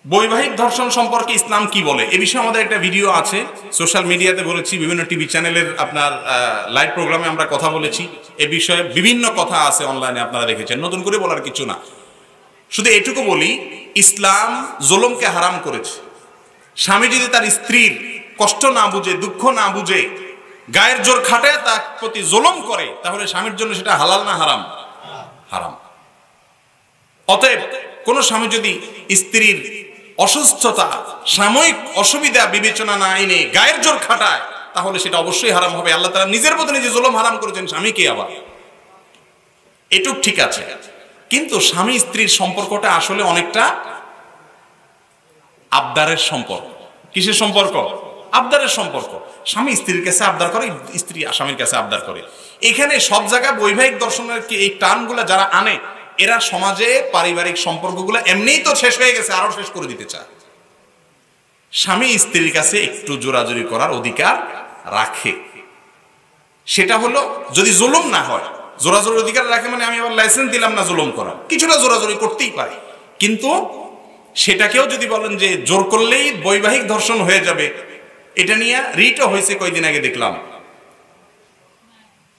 বৈবাহিক ধর্ষণ সম্পর্কে ইসলাম কি বলে এ বিষয়ে আমাদের একটা ভিডিও আছে, সোশ্যাল মিডিয়াতে বলেছি, বিভিন্ন টিভি চ্যানেলের আপনার লাইভ প্রোগ্রামে আমরা কথা বলেছি। এ বিষয়ে বিভিন্ন কথা আছে অনলাইনে, আপনারা দেখেছেন, নতুন করে বলার কিছু না। শুধু এটুকু বলি, ইসলাম জুলুমকে হারাম করেছে। স্বামী যদি তার স্ত্রীর কষ্ট না বুঝে, দুঃখ না বুঝে, গায়ের জোর খাটায় তার প্রতি জুলুম করে, তাহলে স্বামীর জন্য সেটা হালাল না হারাম? হারাম। অতএব কোন স্বামী যদি স্ত্রীর অসুস্থতা, সাময়িক অসুবিধা বিবেচনা না এনে গায়ের জোর খাটায়, তাহলে সেটা অবশ্যই হারাম হবে। আল্লাহ তাআলা নিজের প্রতি নিজে জুলুম হারাম করেছেন, স্বামীকে আবার। এটুক ঠিক আছে, কিন্তু স্বামী স্ত্রীর সম্পর্কটা আসলে অনেকটা আবদারের সম্পর্ক। কিসের সম্পর্ক? আবদারের সম্পর্ক। স্বামী স্ত্রীর কাছে আবদার করে, স্ত্রী স্বামীর কাছে আবদার করে। এখানে সব জায়গায় বৈবাহিক দর্শনের এই টার্মগুলো যারা আনে, এরা সমাজে পারিবারিক সম্পর্কগুলো এমনিই তো শেষ হয়ে গেছে, আরো শেষ করে দিতে চায়। স্বামী স্ত্রীর কাছে একটু জোরাজুরি করার অধিকার রাখে, সেটা হলো যদি জুলুম না হয়। জোরাজুরির অধিকার রাখে মানে আমি আবার লাইসেন্স দিলাম না জুলুম করার, কিছুটা জোরাজুরি করতেই পারে, কিন্তু সেটাকেও যদি বলেন যে জোর করলেই বৈবাহিক ধর্ষণ হয়ে যাবে, এটা নিয়ে রিটও হয়েছে কয়েকদিন আগে দেখলাম।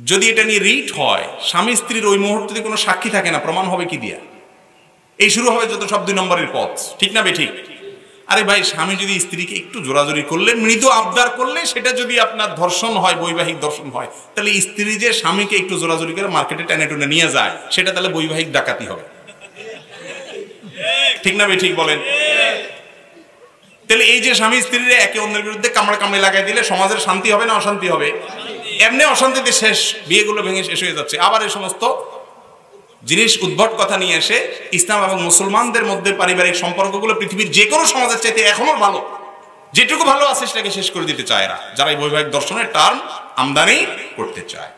যদি এটা নিয়ে রিট হয়, স্বামী স্ত্রীর ওই মুহূর্তে কোনো সাক্ষী থাকে না, প্রমাণ হবে কি দিয়া? এই শুরু হবে যত সব 2 নম্বরের পথ, ঠিক না বেঠিক? আরে ভাই, স্বামী যদি স্ত্রীকে একটু জোরাজোরি করলে, মৃদু আবদার করলে, সেটা যদি আপনার ধর্ষণ হয়, বৈবাহিক ধর্ষণ হয়, তাহলে স্ত্রী যে স্বামীকে একটু জোরাজোরি করে মার্কেটে টেনে টুনে নিয়ে যায়, সেটা তাহলে বৈবাহিক ডাকাতি হবে, ঠিক না বেঠিক বলেন? তাহলে এই যে স্বামী স্ত্রীরা একে অন্যের বিরুদ্ধে কামড়া কামড়ে লাগাই দিলে সমাজের শান্তি হবে না অশান্তি হবে? এমনি অশান্তিতে শেষ, বিয়েগুলো ভেঙে শেষ হয়ে যাচ্ছে। আবার এই সমস্ত জিনিস উদ্ভট কথা নিয়ে এসে ইসলাম এবং মুসলমানদের মধ্যে পারিবারিক সম্পর্কগুলো পৃথিবীর যে কোনো সমাজের চাইতে এখনো ভালো, যেটুকু ভালো আছে সেটাকে শেষ করে দিতে চায় এরা, যারা এই বৈবাহিক দর্শনের টার্ম আমদানি করতে চায়।